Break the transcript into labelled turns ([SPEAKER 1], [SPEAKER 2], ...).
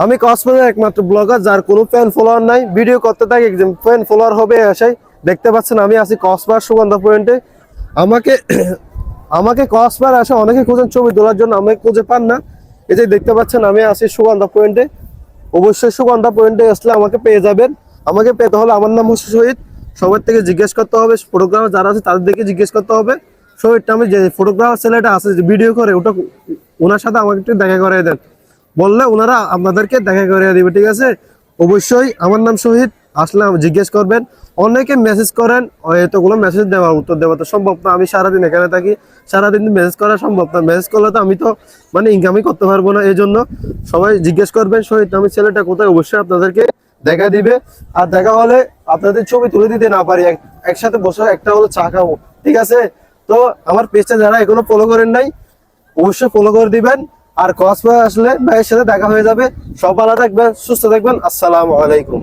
[SPEAKER 1] আমি কক্সবাজারের একমাত্র ব্লগার যার কোনো ফ্যান ফলোয়ার নাই, ভিডিও করতে থাকি একজন ফ্যান ফলোয়ার হবে এসে। দেখতে পাচ্ছেন আমি আছি কক্সবাজার সুগন্ধা পয়েন্টে। আমাকে আমাকে কক্সবাজার আসে অনেকে খুঁজেন ছবি তোলার জন্য, আমাকে খুঁজে পান না। এই যে দেখতে পাচ্ছেন আমি আছি সুগন্ধা পয়েন্টে। অবশ্যই সুগন্ধা পয়েন্টে আসলে আমাকে পেয়ে যাবেন। আমাকে পেতে হলে আমার নাম হচ্ছে শহীদ। সবার থেকে জিজ্ঞেস করতে হবে, ফটোগ্রাফার যারা আছে তাদের দিকে জিজ্ঞেস করতে হবে শহীদটা। আমি যে ফটোগ্রাফার ছেলেটা আছে যে ভিডিও করে ওটা, ওনার সাথে আমাকে একটু দেখা করিয়ে দেন, বললে ওনারা আপনাদেরকে দেখা করিয়ে দিবে, ঠিক আছে? অবশ্যই আমার নাম শহীদ, আসলে জিজ্ঞেস করবেন। অনেকে মেসেজ করেন, এতগুলো মেসেজ দেওয়ার উত্তর দেওয়া তো সম্ভব না। আমি সারাদিন এখানে থাকি, সারাদিন মেসেজ করা সম্ভব না। মেসেজ করলে তো আমি তো মানে ইনকামই করতে পারবো না। এই জন্য সবাই জিজ্ঞেস করবেন শহীদ আমি ছেলেটা কোথায়, অবশ্যই আপনাদেরকে দেখা দিবে। আর দেখা হলে আপনাদের ছবি তুলে দিতে না পারি, একসাথে বসে একটা হলো চা খাবো, ঠিক আছে? তো আমার পেজটা যারা এখনো ফলো করেন নাই অবশ্যই ফলো করে দিবেন। আর কক্সবাজার আসলে ভাইয়ের সাথে দেখা হয়ে যাবে। সব ভালো থাকবেন, সুস্থ থাকবেন। আসসালামু আলাইকুম।